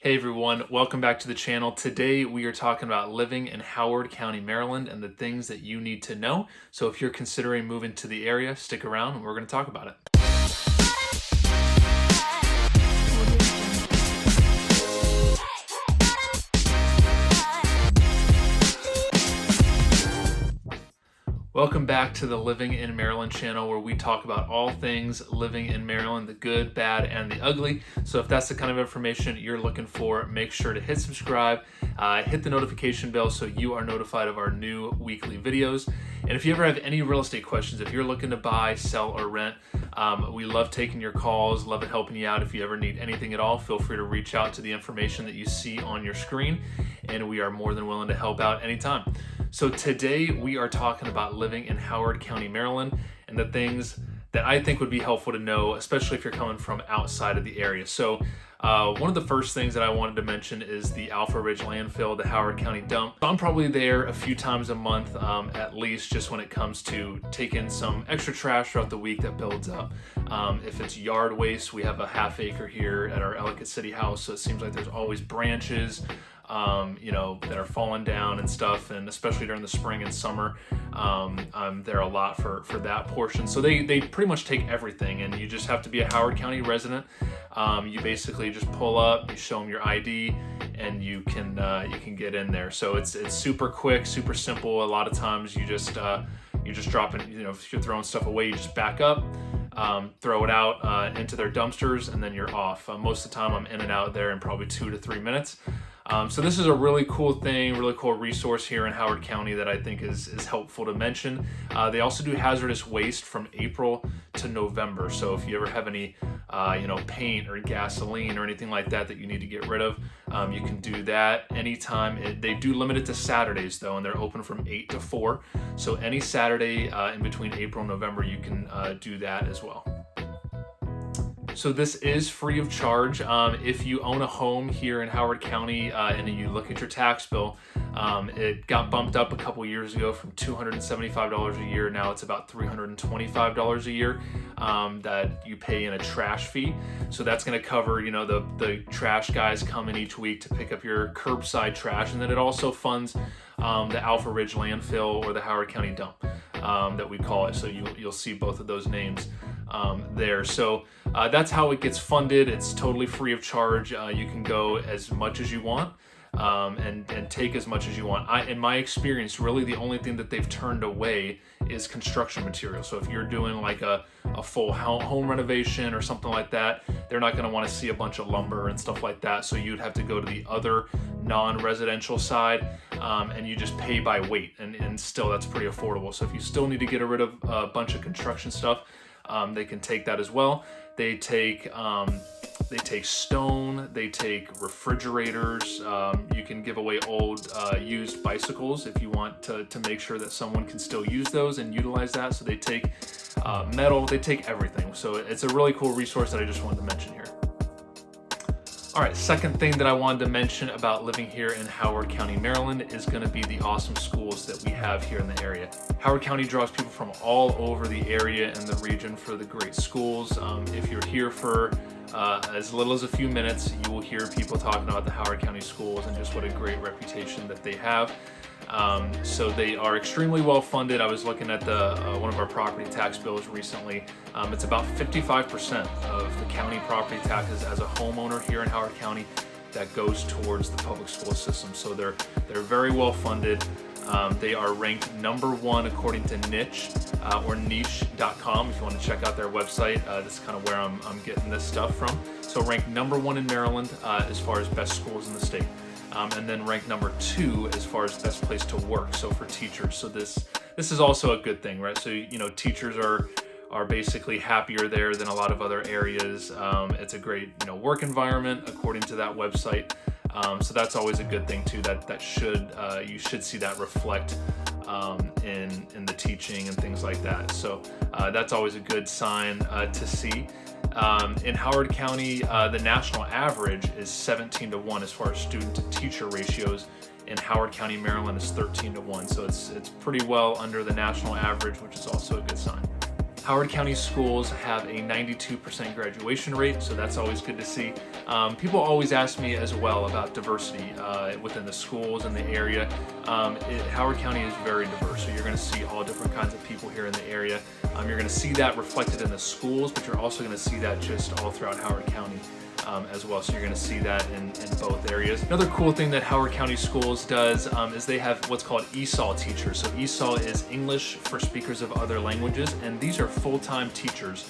Hey everyone, welcome back to the channel. Today we are talking about living in Howard County, Maryland and the things that you need to know. So if you're considering moving to the area, stick around and we're going to talk about it. Welcome back to the Living in Maryland channel, where we talk about all things living in Maryland, the good, bad, and the ugly. So if that's the kind of information you're looking for, make sure to hit subscribe, hit the notification bell so you are notified of our new weekly videos. And if you ever have any real estate questions, if you're looking to buy, sell, or rent, we love taking your calls, love helping you out. If you ever need anything at all, feel free to reach out to the information that you see on your screen, and we are more than willing to help out anytime. So today we are talking about living in Howard County, Maryland, and the things that I think would be helpful to know, especially if you're coming from outside of the area. So one of the first things that I wanted to mention is the Alpha Ridge Landfill, the Howard County dump. I'm probably there a few times a month, at least, just when it comes to taking some extra trash throughout the week that builds up. If it's yard waste, we have a half acre here at our Ellicott City House, so it seems like there's always branches that are falling down and stuff, and especially during the spring and summer, I'm there a lot for that portion. So they pretty much take everything, and you just have to be a Howard County resident. You basically just pull up, you show them your ID, and you can get in there. So it's super quick, super simple. A lot of times you just drop it. If you're throwing stuff away, you just back up, throw it out into their dumpsters, and then you're off. Most of the time I'm in and out there in probably 2 to 3 minutes. So this is a really cool thing, really cool resource here in Howard County that I think is helpful to mention. They also do hazardous waste from April to November. So if you ever have any, paint or gasoline or anything like that you need to get rid of, you can do that anytime. They do limit it to Saturdays though, and they're open from 8 to 4. So any Saturday in between April and November, you can do that as well. So this is free of charge. If you own a home here in Howard County and you look at your tax bill, it got bumped up a couple years ago from $275 a year. Now it's about $325 a year that you pay in a trash fee. So that's going to cover, the trash guys coming each week to pick up your curbside trash. And then it also funds the Alpha Ridge Landfill, or the Howard County dump that we call it. So you'll see both of those names there. So that's how it gets funded. It's totally free of charge. You can go as much as you want and take as much as you want. In my experience, really the only thing that they've turned away is construction material. So if you're doing like a full home renovation or something like that, they're not going to want to see a bunch of lumber and stuff like that. So you'd have to go to the other non-residential side, and you just pay by weight, and still that's pretty affordable. So if you still need to get rid of a bunch of construction stuff, they can take that as well. They take stone, they take refrigerators. You can give away old used bicycles if you want to make sure that someone can still use those and utilize that. So they take metal, they take everything. So it's a really cool resource that I just wanted to mention here. All right, second thing that I wanted to mention about living here in Howard County, Maryland is going to be the awesome schools that we have here in the area. Howard County draws people from all over the area and the region for the great schools. If you're here for as little as a few minutes, you will hear people talking about the Howard County schools and just what a great reputation that they have. So they are extremely well funded. I was looking at one of our property tax bills recently. It's about 55% of the county property taxes as a homeowner here in Howard County that goes towards the public school system. So they're very well funded. They are ranked number 1 according to niche or niche.com. If you want to check out their website, this is kind of where I'm getting this stuff from. So ranked number 1 in Maryland as far as best schools in the state. And then ranked number 2 as far as best place to work. So for teachers, so this is also a good thing, right? So teachers are basically happier there than a lot of other areas. It's a great work environment according to that website. So that's always a good thing too. That you should see that reflect in the teaching and things like that. So that's always a good sign to see. In Howard County, the national average is 17 to 1 as far as student to teacher ratios. In Howard County, Maryland is 13 to 1. So it's pretty well under the national average, which is also a good sign. Howard County schools have a 92% graduation rate, so that's always good to see. People always ask me as well about diversity within the schools in the area. Howard County is very diverse, so you're going to see all different kinds of people here in the area. You're going to see that reflected in the schools, but you're also going to see that just all throughout Howard County. As well, so you're going to see that in both areas. Another cool thing that Howard County Schools does is they have what's called ESOL teachers. So ESOL is English for speakers of other languages, and these are full-time teachers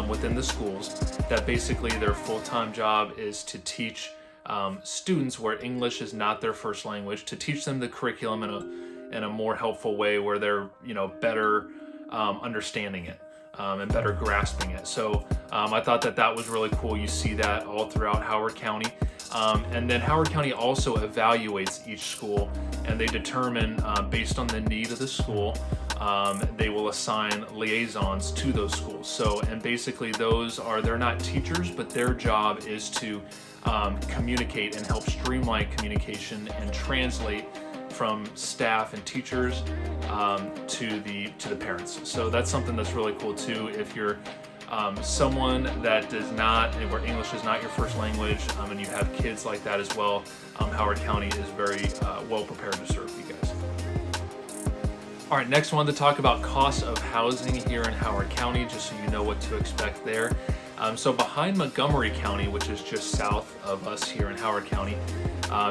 within the schools that basically their full-time job is to teach students where English is not their first language, to teach them the curriculum in a more helpful way where they're better understanding it. And better grasping it. So I thought that was really cool. You see that all throughout Howard County. And then Howard County also evaluates each school, and they determine based on the need of the school, they will assign liaisons to those schools. So, and basically they're not teachers, but their job is to communicate and help streamline communication and translate from staff and teachers to the parents. So that's something that's really cool too. If you're someone that where English is not your first language, and you have kids like that as well, Howard County is very well prepared to serve you guys. All right, next I wanted to talk about costs of housing here in Howard County, just so you know what to expect there. So behind Montgomery County, which is just south of us here in Howard County,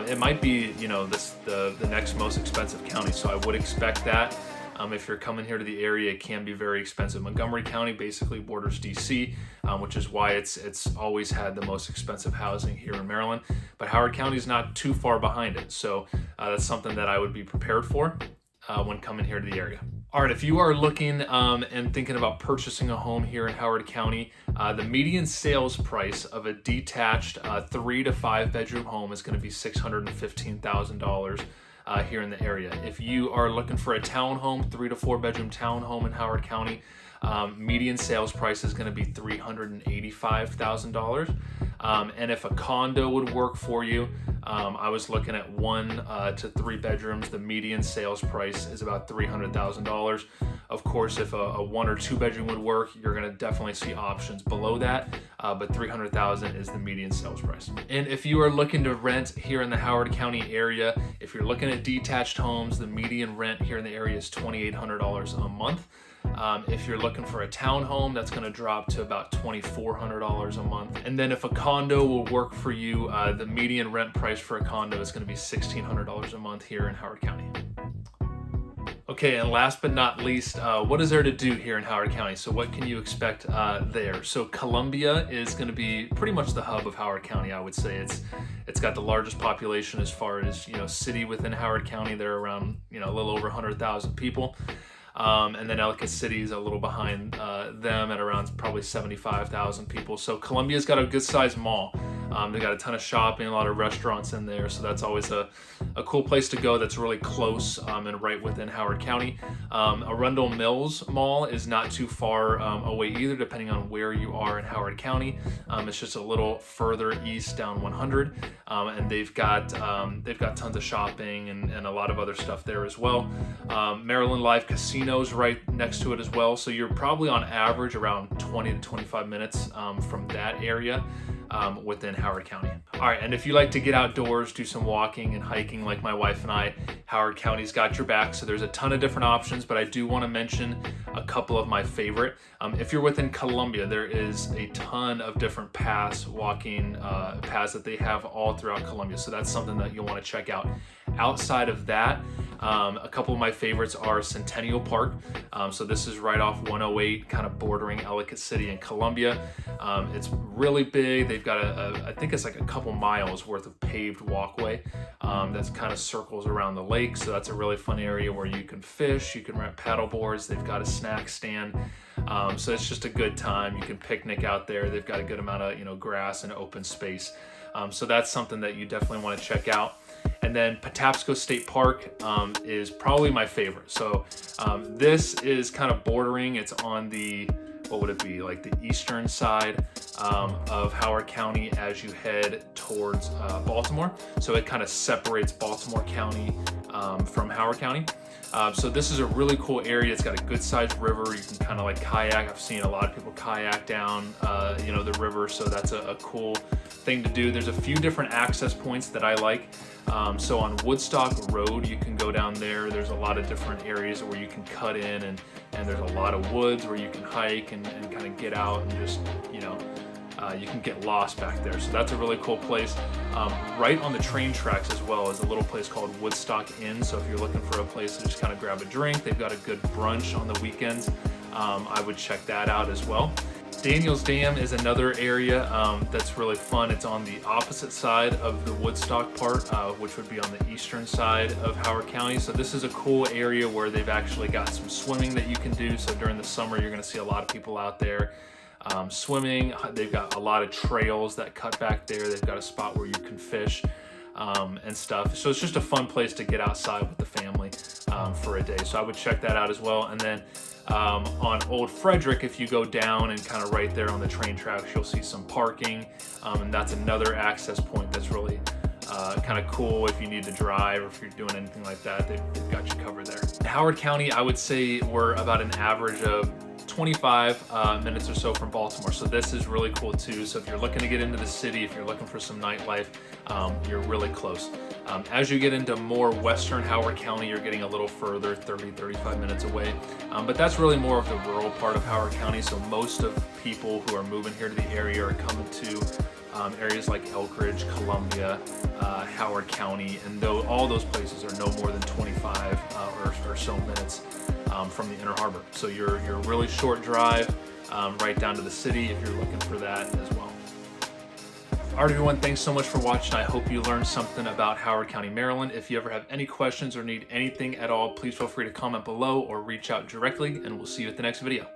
it might be the next most expensive county. So I would expect that. If you're coming here to the area, it can be very expensive. Montgomery County basically borders DC, which is why it's always had the most expensive housing here in Maryland. But Howard County is not too far behind it, so that's something that I would be prepared for when coming here to the area. All right, if you are looking and thinking about purchasing a home here in Howard County, the median sales price of a detached 3 to 5 bedroom home is going to be $615,000 here in the area. If you are looking for a townhome, 3 to 4 bedroom townhome in Howard County, median sales price is going to be $385,000. And if a condo would work for you, I was looking at 1 to 3 bedrooms. The median sales price is about $300,000. Of course, if a 1 or 2 bedroom would work, you're going to definitely see options below that. But $300,000 is the median sales price. And if you are looking to rent here in the Howard County area, if you're looking at detached homes, the median rent here in the area is $2,800 a month. If you're looking for a townhome, that's going to drop to about $2,400 a month. And then if a condo will work for you, the median rent price for a condo is going to be $1,600 a month here in Howard County. Okay, and last but not least, what is there to do here in Howard County? So what can you expect there? So Columbia is going to be pretty much the hub of Howard County, I would say. It's got the largest population as far as, city within Howard County. They're around, a little over 100,000 people. And then Ellicott City is a little behind them at around probably 75,000 people. So Columbia's got a good sized mall. They got a ton of shopping, a lot of restaurants in there. So that's always a cool place to go that's really close and right within Howard County. Arundel Mills Mall is not too far away either, depending on where you are in Howard County. It's just a little further east down 100. And they've got tons of shopping and a lot of other stuff there as well. Maryland Live Casino's right next to it as well. So you're probably on average around 20 to 25 minutes from that area within Howard County. All right, and if you like to get outdoors, do some walking and hiking like my wife and I, Howard County's got your back. So there's a ton of different options, but I do want to mention a couple of my favorite. If you're within Columbia, there is a ton of different walking paths that they have all throughout Columbia. So that's something that you'll want to check out. Outside of that, a couple of my favorites are Centennial Park. So this is right off 108, kind of bordering Ellicott City and Columbia. It's really big. They've got I think it's like a couple miles worth of paved walkway that's kind of circles around the lake. So that's a really fun area where you can fish, you can rent paddle boards. They've got a snack stand. So it's just a good time. You can picnic out there. They've got a good amount of grass and open space. So that's something that you definitely want to check out. And then Patapsco State Park is probably my favorite. So this is kind of bordering. It's on the what would it be, like the eastern side of Howard County as you head towards Baltimore. So it kind of separates Baltimore County from Howard County. So this is a really cool area. It's got a good sized river. You can kind of like kayak. I've seen a lot of people kayak down, the river. So that's a cool thing to do. There's a few different access points that I like. So on Woodstock Road, you can go down there. There's a lot of different areas where you can cut in, and there's a lot of woods where you can hike and kind of get out and just, you can get lost back there. So that's a really cool place. Right on the train tracks as well is a little place called Woodstock Inn. So if you're looking for a place to just kind of grab a drink, they've got a good brunch on the weekends. I would check that out as well. Daniels Dam is another area that's really fun. It's on the opposite side of the Woodstock part, which would be on the eastern side of Howard County. So this is a cool area where they've actually got some swimming that you can do. So during the summer, you're gonna see a lot of people out there swimming. They've got a lot of trails that cut back there. They've got a spot where you can fish and stuff. So it's just a fun place to get outside with the family for a day. So I would check that out as well. And then on Old Frederick, if you go down and kind of right there on the train tracks, you'll see some parking, and that's another access point that's really kind of cool if you need to drive or if you're doing anything like that. They've got you covered there. In Howard County, I would say we're about an average of 25 minutes or so from Baltimore. So this is really cool too. So if you're looking to get into the city, if you're looking for some nightlife, you're really close. As you get into more western Howard County, you're getting a little further, 35 minutes away. But that's really more of the rural part of Howard County. So most of people who are moving here to the area are coming to areas like Elkridge, Columbia, Howard County, and though all those places are no more than 25 or so minutes from the Inner Harbor. So you're a really short drive right down to the city if you're looking for that as well. All right, everyone, thanks so much for watching. I hope you learned something about Howard County, Maryland. If you ever have any questions or need anything at all, please feel free to comment below or reach out directly, and we'll see you at the next video.